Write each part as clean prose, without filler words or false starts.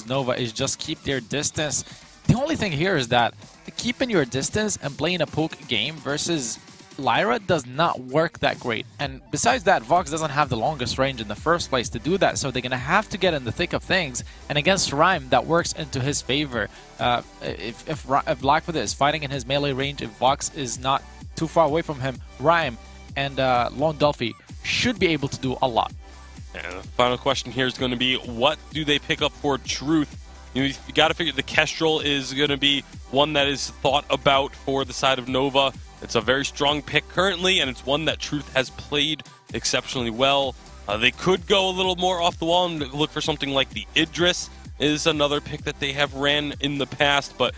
versus Nova is just keep their distance. The only thing here is that keeping your distance and playing a poke game versus Lyra does not work that great. And besides that, Vox doesn't have the longest range in the first place to do that, so they're going to have to get in the thick of things. And against Rhyme, that works into his favor. If Blackfeather is fighting in his melee range, if Vox is not too far away from him, Rhyme and Lone Delphi should be able to do a lot. And the final question here is going to be, what do they pick up for Truth? You got to figure the Kestrel is going to be one that is thought about for the side of Nova. It's a very strong pick currently, and it's one that Truth has played exceptionally well. They could go a little more off the wall and look for something like the Idris is another pick that they have ran in the past, but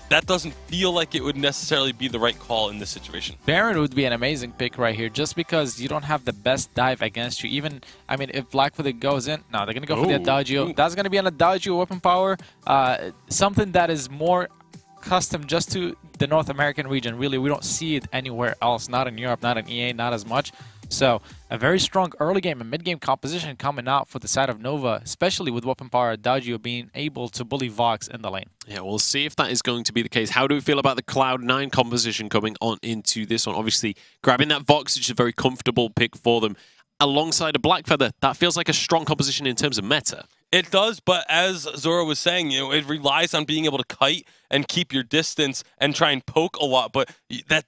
that doesn't feel like it would necessarily be the right call in this situation. Baron would be an amazing pick right here, just because you don't have the best dive against you. Even, I mean, if Blackfeather goes in, no, they're going to go for the Adagio. That's going to be an Adagio weapon power, something that is more custom just to the North American region. Really, we don't see it anywhere else, not in Europe, not in EA, not as much. So a very strong early game and mid game composition coming out for the side of Nova, especially with weapon power Adagio being able to bully Vox in the lane. Yeah, we'll see if that is going to be the case. How do we feel about the Cloud9 composition coming on into this one? Obviously, grabbing that Vox, which is a very comfortable pick for them, alongside a Blackfeather, that feels like a strong composition in terms of meta. It does, but as Zora was saying, it relies on being able to kite and keep your distance and try and poke a lot, but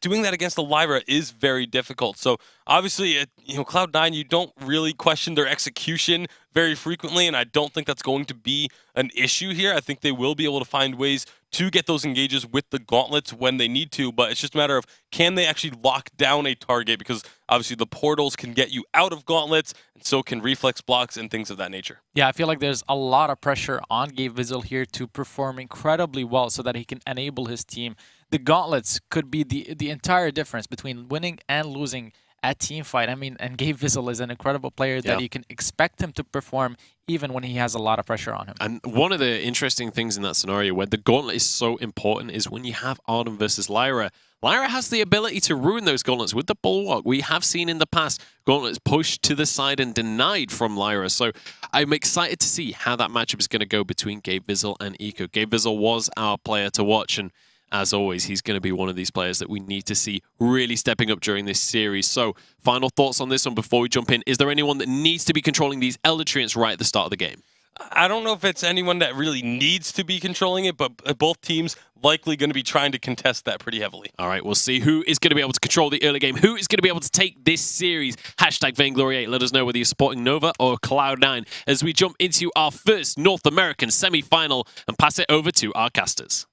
doing that against the Lyra is very difficult. So obviously, Cloud9, you don't really question their execution very frequently, and I don't think that's going to be an issue here. I think they will be able to find ways to get those engages with the gauntlets when they need to, but it's just a matter of, can they actually lock down a target? Because obviously the portals can get you out of gauntlets, and so can reflex blocks and things of that nature. Yeah, I feel like there's a lot of pressure on Gabe Vizel here to perform incredibly well so that he can enable his team. The gauntlets could be the entire difference between winning and losing at team fight. I mean, and Gabe Vizel is an incredible player that you can expect him to perform even when he has a lot of pressure on him. And one of the interesting things in that scenario where the gauntlet is so important is when you have Arden versus Lyra. Lyra has the ability to ruin those gauntlets with the Bulwark. We have seen in the past gauntlets pushed to the side and denied from Lyra. So I'm excited to see how that matchup is going to go between Gabe Vizel and Eco. Gabe Vizel was our player to watch, and as always, he's going to be one of these players that we need to see really stepping up during this series. So, final thoughts on this one before we jump in. Is there anyone that needs to be controlling these Elder Treants right at the start of the game? I don't know if it's anyone that really needs to be controlling it, but both teams likely going to be trying to contest that pretty heavily. All right, we'll see who is going to be able to control the early game. Who is going to be able to take this series? Hashtag Vainglory 8. Let us know whether you're supporting Nova or Cloud9 as we jump into our first North American semi-final and pass it over to our casters.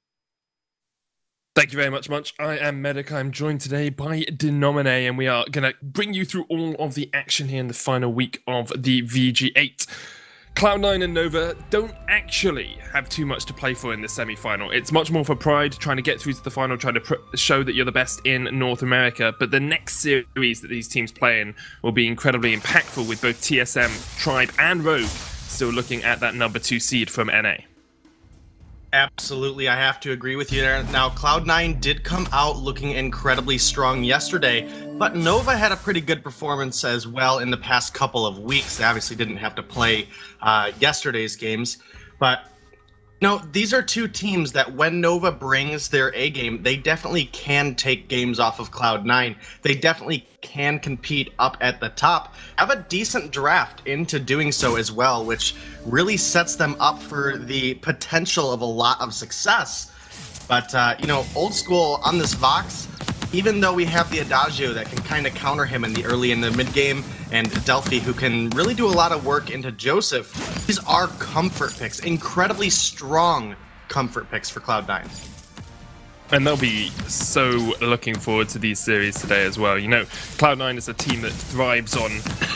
Thank you very much, Munch. I am Medic. I'm joined today by Denomine, and we are going to bring you through all of the action here in the final week of the VG8. Cloud9 and Nova don't actually have too much to play for in the semi-final. It's much more for pride, trying to get through to the final, trying to show that you're the best in North America. But the next series that these teams play in will be incredibly impactful, with both TSM, Tribe, and Rogue still looking at that number 2 seed from NA. Absolutely, I have to agree with you there. Now, Cloud9 did come out looking incredibly strong yesterday, but Nova had a pretty good performance as well in the past couple of weeks. They obviously didn't have to play yesterday's games, but these are two teams that when Nova brings their A game, they definitely can take games off of Cloud9. They definitely can compete up at the top, have a decent draft into doing so as well, which really sets them up for the potential of a lot of success. But, old school on this Vox, even though we have the Adagio that can kind of counter him in the early and the mid game, and Delphi who can really do a lot of work into Joseph, these are comfort picks, incredibly strong comfort picks for Cloud9. And they'll be so looking forward to these series today as well. Cloud9 is a team that thrives on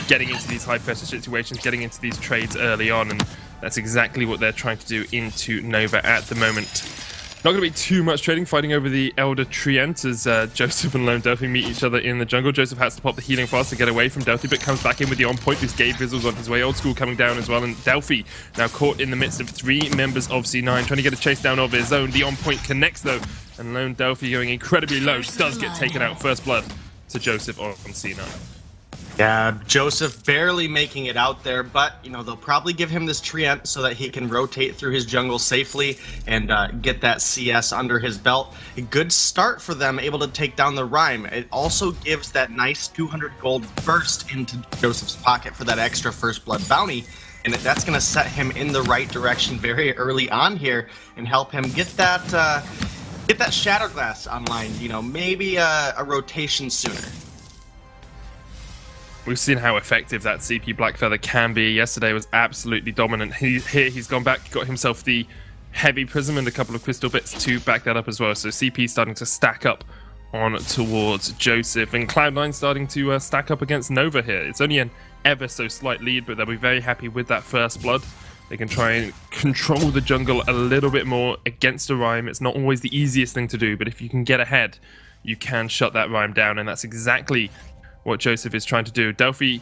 getting into these high-pressure situations, getting into these trades early on, and that's exactly what they're trying to do into Nova at the moment. Not going to be too much trading, fighting over the Elder Treant as Joseph and Lone Delphi meet each other in the jungle. Joseph has to pop the healing fast to get away from Delphi, but comes back in with the on-point, who's Gabe Vizel's on his way. Old School coming down as well, and Delphi now caught in the midst of 3 members of C9, trying to get a chase down of his own. The on-point connects, though, and Lone Delphi going incredibly low, does get taken out. First blood to Joseph on C9. Yeah, Joseph barely making it out there, but, you know, they'll probably give him this Treant so that he can rotate through his jungle safely and get that CS under his belt. A good start for them, able to take down the Rhyme. It also gives that nice 200 gold burst into Joseph's pocket for that extra first blood bounty, and that's going to set him in the right direction very early on here and help him get that Shadow Glass online, you know, maybe a rotation sooner. We've seen how effective that CP Blackfeather can be. Yesterday was absolutely dominant. Here he's gone back, got himself the Heavy Prism and a couple of crystal bits to back that up as well. So CP starting to stack up on towards Joseph, and Cloud9 starting to stack up against Nova here. It's only an ever so slight lead, but they'll be very happy with that first blood. They can try and control the jungle a little bit more against a Rhyme. It's not always the easiest thing to do, but if you can get ahead, you can shut that Rhyme down, and that's exactly what Joseph is trying to do. Delphi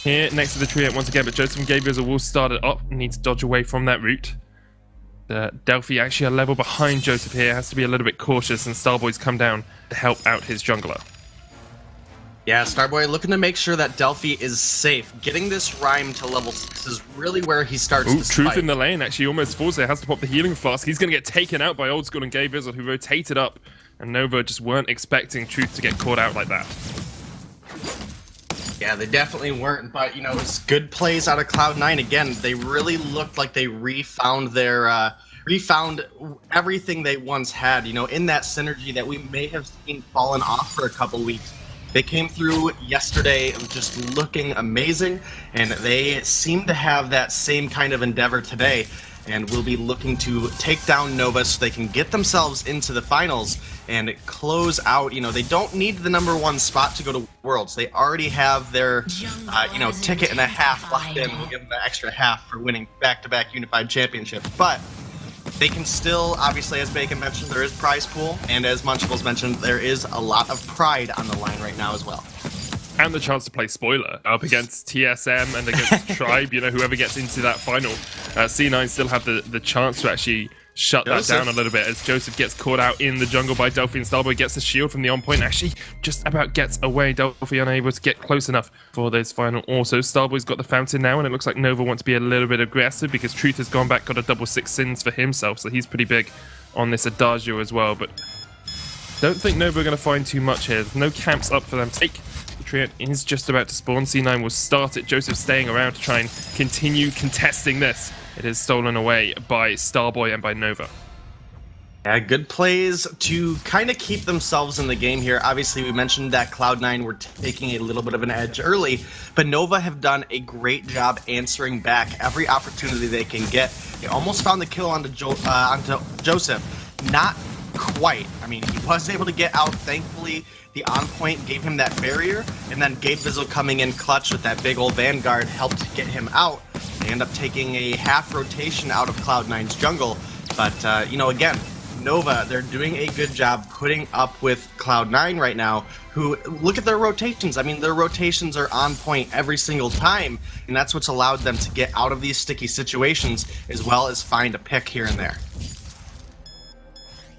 here next to the tree once again, but Joseph and Gabriel will start it up. Need to dodge away from that route. Delphi actually a level behind Joseph here. Has to be a little bit cautious, and Starboy's come down to help out his jungler. Yeah, Starboy looking to make sure that Delphi is safe. Getting this Rhyme to level 6 is really where he starts to Truth spike. in the lane actually almost falls there. Has to pop the healing flask. He's going to get taken out by Old School and Gabriel, who rotated up, and Nova just weren't expecting Truth to get caught out like that. Yeah, they definitely weren't, but, you know, it's good plays out of Cloud9. Again, they really looked like they refound their, refound everything they once had, you know, in that synergy that we may have seen fallen off for a couple weeks. They came through yesterday just looking amazing, and they seem to have that same kind of endeavor today, and will be looking to take down Nova so they can get themselves into the finals and close out. You know, they don't need the #1 spot to go to Worlds. They already have their, you know, ticket and a half locked in. We'll give them the extra half for winning back-to-back Unified Championships. But they can still, obviously, as Bacon mentioned, there is prize pool, and as Munchables mentioned, there is a lot of pride on the line right now as well. And the chance to play spoiler up against TSM and against Tribe, you know, whoever gets into that final. C9 still have the chance to actually shut that down a little bit as Joseph gets caught out in the jungle by Delphi, and Starboy gets the shield from the on point. Actually, just about gets away. Delphi unable to get close enough for those final also. Starboy's got the fountain now, and it looks like Nova wants to be a little bit aggressive because Truth has gone back, got a double 6 sins for himself, so he's pretty big on this Adagio as well. But don't think Nova are going to find too much here. There's no camps up for them to take. The Treant is just about to spawn. C9 will start it. Joseph staying around to try and continue contesting this. It is stolen away by Starboy and by Nova. Yeah, good plays to kind of keep themselves in the game here. Obviously, we mentioned that Cloud9 were taking a little bit of an edge early, but Nova have done a great job answering back every opportunity they can get. They almost found the kill onto Joseph. Not quite. I mean, he was able to get out, thankfully. The on point gave him that barrier, and then Gabe Vizzle coming in clutch with that big old Vanguard helped get him out. They end up taking a half rotation out of Cloud9's jungle, but, you know, again, Nova, they're doing a good job putting up with Cloud9 right now, who, look at their rotations. I mean, their rotations are on point every single time, and that's what's allowed them to get out of these sticky situations, as well as find a pick here and there.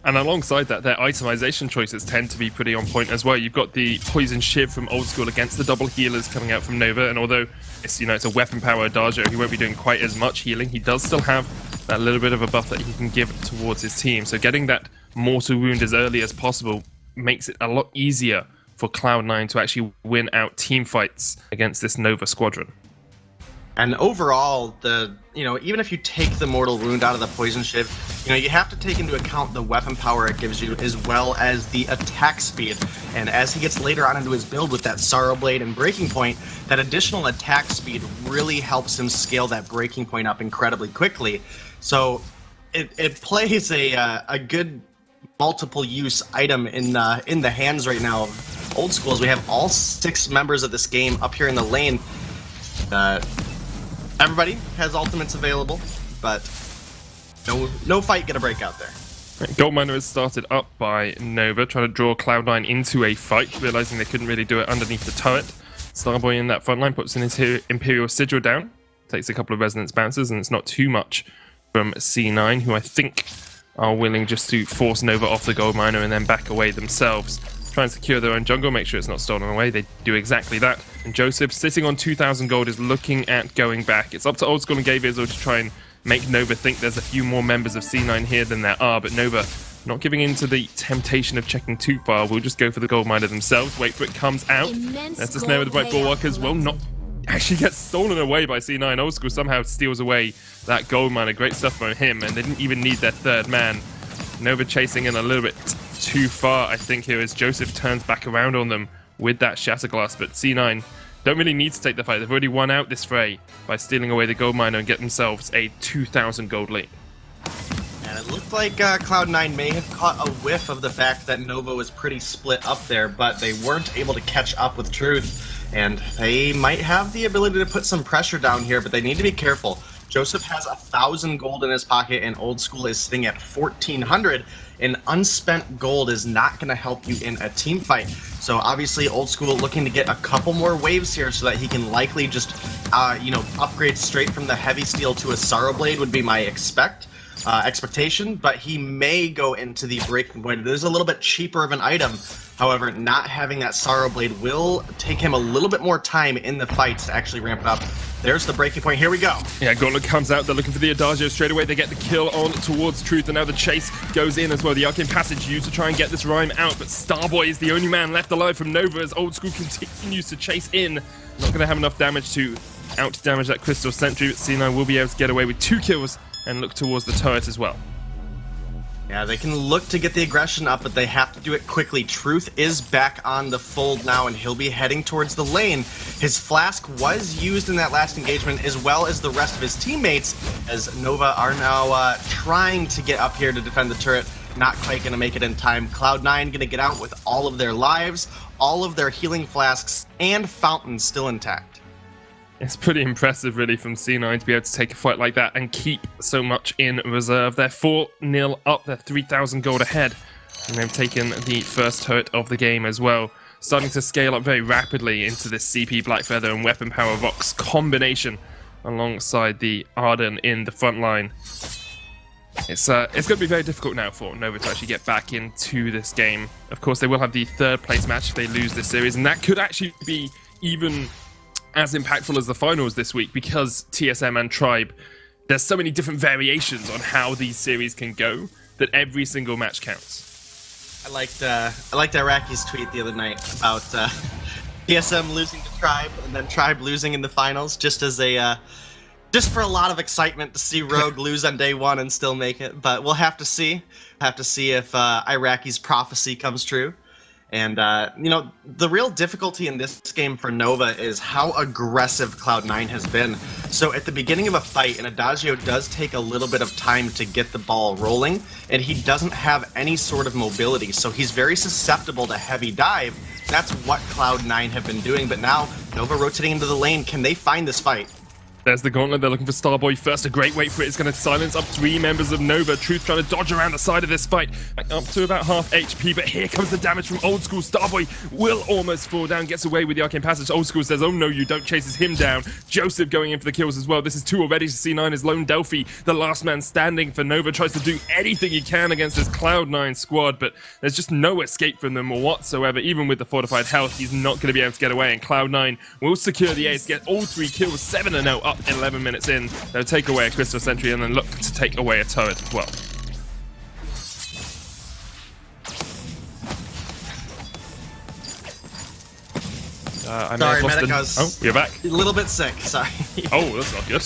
And alongside that, their itemization choices tend to be pretty on point as well. You've got the Poison Shiv from Old School against the double healers coming out from Nova, and although it's, you know, it's a weapon power Adagio, he won't be doing quite as much healing. He does still have that little bit of a buff that he can give towards his team. So getting that mortal wound as early as possible makes it a lot easier for Cloud9 to actually win out team fights against this Nova squadron. And overall, you know, even if you take the mortal wound out of the poison shiv, you know, you have to take into account the weapon power it gives you as well as the attack speed. And as he gets later on into his build with that Sorrow Blade and Breaking Point, that additional attack speed really helps him scale that Breaking Point up incredibly quickly. So it plays a good multiple use item in the hands right now of Old School, as we have all 6 members of this game up here in the lane. Everybody has ultimates available, but no fight gonna break out there. Goldminer is started up by Nova, trying to draw Cloud9 into a fight, realizing they couldn't really do it underneath the turret. Starboy in that front line puts an Imperial Sigil down, takes a couple of Resonance Bounces, and it's not too much from C9, who I think are willing just to force Nova off the Goldminer and then back away themselves. try and secure their own jungle, make sure it's not stolen away. They do exactly that. And Joseph, sitting on 2,000 gold, is looking at going back. It's up to Old School and Gaviazo to try and make Nova think there's a few more members of C9 here than there are, but Nova not giving in to the temptation of checking too far. We'll just go for the gold miner themselves, wait for it comes out. That's the snare with the bright bulwarkers. Will not actually get stolen away by C9. Old School somehow steals away that gold miner. Great stuff from him, and they didn't even need their third man. Nova chasing in a little bit too far, I think, here as Joseph turns back around on them with that Shatterglass, but C9 don't really need to take the fight. They've already won out this fray by stealing away the gold miner and get themselves a 2,000 gold lead. And it looked like Cloud9 may have caught a whiff of the fact that Nova was pretty split up there, but they weren't able to catch up with Truth, and they might have the ability to put some pressure down here, but they need to be careful. Joseph has 1,000 gold in his pocket, and Old School is sitting at 1,400, and unspent gold is not going to help you in a team fight. So obviously Old School looking to get a couple more waves here so that he can likely just, upgrade straight from the heavy steel to a Sorrow Blade would be my expectation, but he may go into the Breaking Point. It is a little bit cheaper of an item. However, not having that Sorrow Blade will take him a little bit more time in the fights to actually ramp it up. There's the Breaking Point. Here we go. Yeah, Gauntlet comes out. They're looking for the Adagio straight away. They get the kill on towards Truth, and now the chase goes in as well. The Arcane Passage used to try and get this Rhyme out, but Starboy is the only man left alive from Nova as Old School continues to chase in. Not going to have enough damage to out-damage that Crystal Sentry, but C9 will be able to get away with 2 kills and look towards the turret as well. Yeah, they can look to get the aggression up, but they have to do it quickly. Truth is back on the fold now, and he'll be heading towards the lane. His flask was used in that last engagement, as well as the rest of his teammates, as Nova are now trying to get up here to defend the turret. Not quite going to make it in time. Cloud9 going to get out with all of their lives, all of their healing flasks, and fountains still intact. It's pretty impressive, really, from C9 to be able to take a fight like that and keep so much in reserve. They're 4-0 up, they're 3,000 gold ahead, and they've taken the first turret of the game as well. Starting to scale up very rapidly into this CP Blackfeather and Weapon Power Vox combination alongside the Arden in the front line. It's going to be very difficult now for Nova to actually get back into this game. Of course, they will have the third place match if they lose this series, and that could actually be even as impactful as the finals this week, because TSM and Tribe, there's so many different variations on how these series can go that every single match counts. I liked Iraqi's tweet the other night about TSM losing to Tribe and then Tribe losing in the finals, just as a just for a lot of excitement to see Rogue lose on day one and still make it. But we'll have to see. Have to see if Iraqi's prophecy comes true. And, the real difficulty in this game for Nova is how aggressive Cloud9 has been. So at the beginning of a fight, an Adagio does take a little bit of time to get the ball rolling, and he doesn't have any sort of mobility, so he's very susceptible to heavy dive. That's what Cloud9 have been doing, but now Nova rotating into the lane. Can they find this fight? There's the gauntlet. They're looking for Starboy first. A great wait for it. It's going to silence up 3 members of Nova. Truth trying to dodge around the side of this fight. Back up to about half HP, but here comes the damage from Old School. Starboy will almost fall down, gets away with the Arcane Passage. Old School says, oh no, you don't, chases him down. Joseph going in for the kills as well. This is 2 already to C9 as Lone Delphi, the last man standing for Nova, tries to do anything he can against this Cloud9 squad, but there's just no escape from them whatsoever. Even with the fortified health, he's not going to be able to get away, and Cloud9 will secure the ace, get all 3 kills, 7-0 up 11 minutes in. They'll take away a Crystal Sentry and then look to take away a turret as well. Sorry, Medic, I was oh, you're back. A little bit sick, sorry. Oh, that's not good.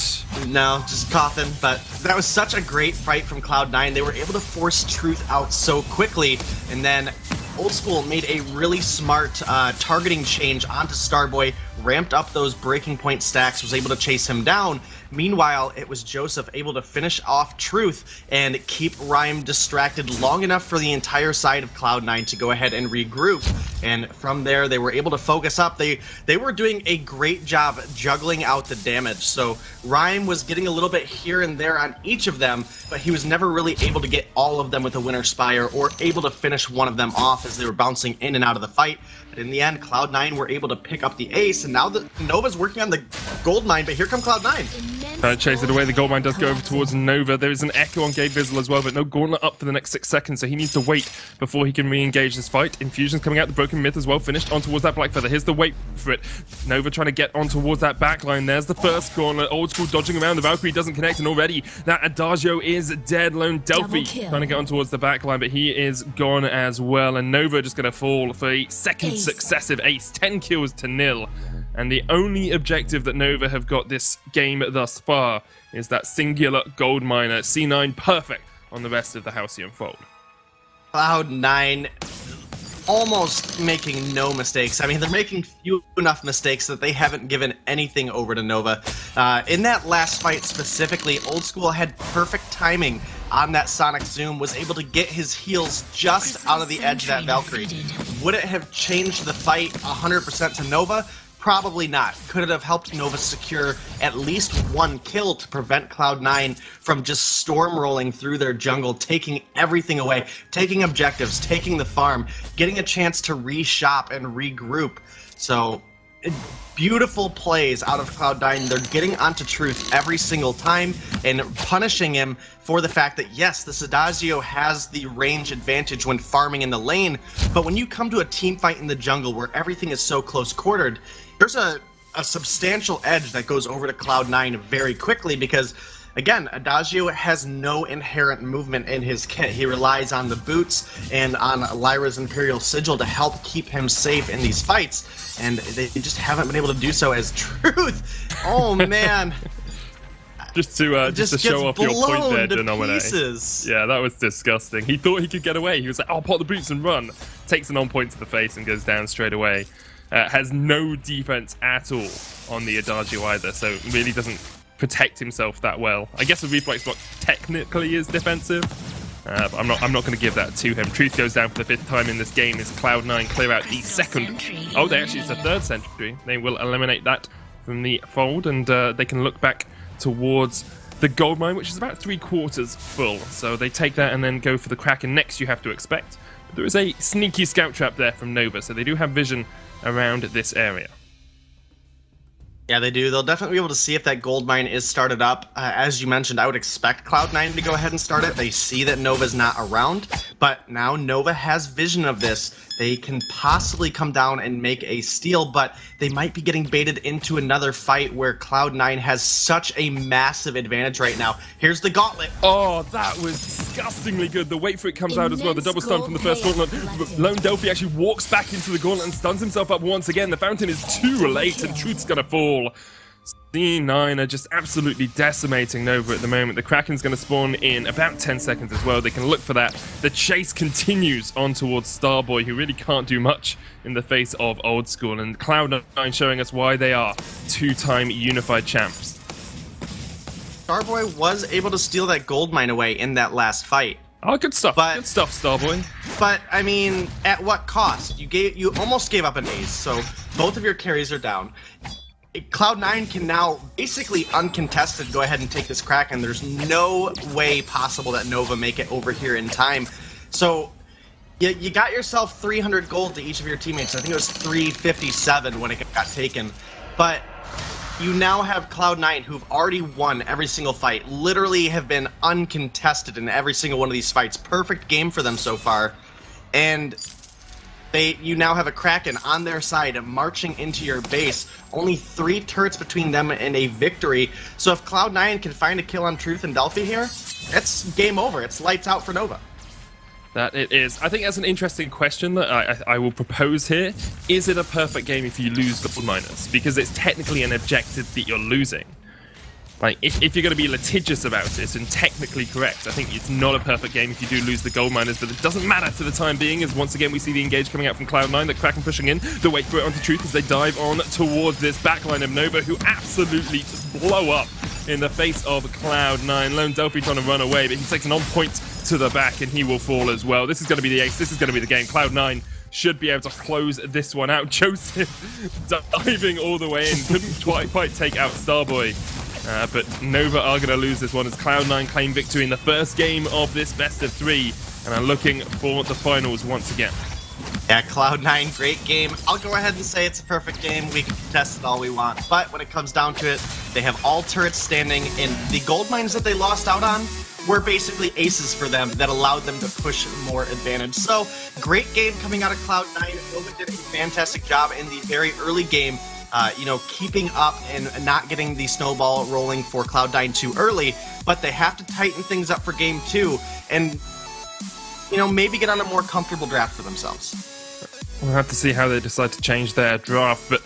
No, just coughing, but that was such a great fight from Cloud9. They were able to force Truth out so quickly, and then Old School made a really smart targeting change onto Starboy, ramped up those breaking point stacks, was able to chase him down. Meanwhile, it was Joseph able to finish off Truth and keep Rhyme distracted long enough for the entire side of Cloud9 to go ahead and regroup. And from there, they were able to focus up. They were doing a great job juggling out the damage. So Rhyme was getting a little bit here and there on each of them, but he was never really able to get all of them with a Winter Spire or able to finish one of them off as they were bouncing in and out of the fight. But in the end, Cloud9 were able to pick up the ace, and now the Nova's working on the gold mine, but here come Cloud9. Trying to chase it away. The gold mine does go over towards Nova. There is an echo on Gabe Bizzle as well, but no gauntlet up for the next 6 seconds, so he needs to wait before he can re-engage this fight. Infusion's coming out. The Broken Myth as well, finished on towards that Black Feather. Here's the wait for it. Nova trying to get on towards that backline. There's the first gauntlet. Old School dodging around. The Valkyrie doesn't connect, and already that Adagio is dead. Lone Delphi trying to get on towards the backline, but he is gone as well. And Nova just going to fall for a second successive ace. 10 kills to 0. And the only objective that Nova have got this game thus far is that singular gold miner. C9 perfect on the rest of the Halcyon fold. Cloud9 almost making no mistakes. I mean, they're making few enough mistakes that they haven't given anything over to Nova. In that last fight specifically, Old School had perfect timing on that Sonic Zoom, was able to get his heals just out of the edge of that Valkyrie. Would it have changed the fight 100% to Nova? Probably not. Could it have helped Nova secure at least 1 kill to prevent Cloud9 from just storm rolling through their jungle, taking everything away, taking objectives, taking the farm, getting a chance to reshop and regroup. So, beautiful plays out of Cloud9. They're getting onto Truth every single time and punishing him for the fact that, yes, this Adagio has the range advantage when farming in the lane, but when you come to a team fight in the jungle where everything is so close-quartered, there's a substantial edge that goes over to Cloud9 very quickly because, again, Adagio has no inherent movement in his kit. He relies on the boots and on Lyra's Imperial Sigil to help keep him safe in these fights, and they just haven't been able to do so as Truth. Oh, man. Just to show off your point there, Denominate. Yeah, that was disgusting. He thought he could get away. He was like, "I'll pop the boots and run." Takes an on-point to the face and goes down straight away. Has no defense at all on the Adagio either, so really doesn't protect himself that well. I guess the reflex block technically is defensive, but I'm not going to give that to him. Truth goes down for the 5th time in this game as Cloud9 clear out the second. Oh, it's the 3rd sentry. They will eliminate that from the fold, and they can look back towards the gold mine, which is about 3/4 full. So they take that and then go for the Kraken next, you have to expect. But there is a sneaky scout trap there from Nova, so they do have vision around this area. Yeah, they do. They'll definitely be able to see if that gold mine is started up. As you mentioned, I would expect Cloud9 to go ahead and start it. They see that Nova's not around, but now Nova has vision of this. They can possibly come down and make a steal, but they might be getting baited into another fight where Cloud9 has such a massive advantage right now. Here's the gauntlet. Oh, that was disgustingly good. The wait for it comes out as well. The double stun from the first gauntlet. Lone Delphi actually walks back into the gauntlet and stuns himself up once again. The fountain is too late and Truth's gonna fall. C9 are just absolutely decimating Nova at the moment. The Kraken's going to spawn in about 10 seconds as well. They can look for that. The chase continues on towards Starboy, who really can't do much in the face of Old School. And Cloud9 showing us why they are 2-time unified champs. Starboy was able to steal that gold mine away in that last fight. Oh, good stuff. Good stuff, Starboy. But, I mean, at what cost? You almost gave up an ace, so both of your carries are down. Cloud9 can now basically uncontested go ahead and take this Kraken. There's no way possible that Nova make it over here in time. So you got yourself 300 gold to each of your teammates. I think it was 357 when it got taken. But you now have Cloud9 who've already won every single fight, literally have been uncontested in every single one of these fights. Perfect game for them so far. And you now have a Kraken on their side marching into your base. Only 3 turrets between them and a victory. So if Cloud9 can find a kill on Truth and Delphi here, it's game over. It's lights out for Nova. That it is. I think that's an interesting question that I will propose here. Is it a perfect game if you lose gold miners? Because it's technically an objective that you're losing. Like, if you're going to be litigious about it and technically correct, I think it's not a perfect game if you do lose the gold miners, but it doesn't matter for the time being, as once again we see the engage coming out from Cloud9, the Kraken pushing in, the wait for it onto Truth as they dive on towards this backline of Nova, who absolutely just blow up in the face of Cloud9. Lone Delphi trying to run away, but he takes an on-point to the back and he will fall as well. This is going to be the ace, this is going to be the game. Cloud9 should be able to close this one out. Joseph diving all the way in, couldn't quite take out Starboy. But Nova are going to lose this one as Cloud9 claim victory in the first game of this best of 3 and are looking for the finals once again. Yeah, Cloud9, great game. I'll go ahead and say it's a perfect game. We can test it all we want. But when it comes down to it, they have all turrets standing, and the gold mines that they lost out on were basically aces for them that allowed them to push more advantage. So, great game coming out of Cloud9. Nova did a fantastic job in the very early game, keeping up and not getting the snowball rolling for Cloud9 too early. But they have to tighten things up for game 2 and, maybe get on a more comfortable draft for themselves. We'll have to see how they decide to change their draft, but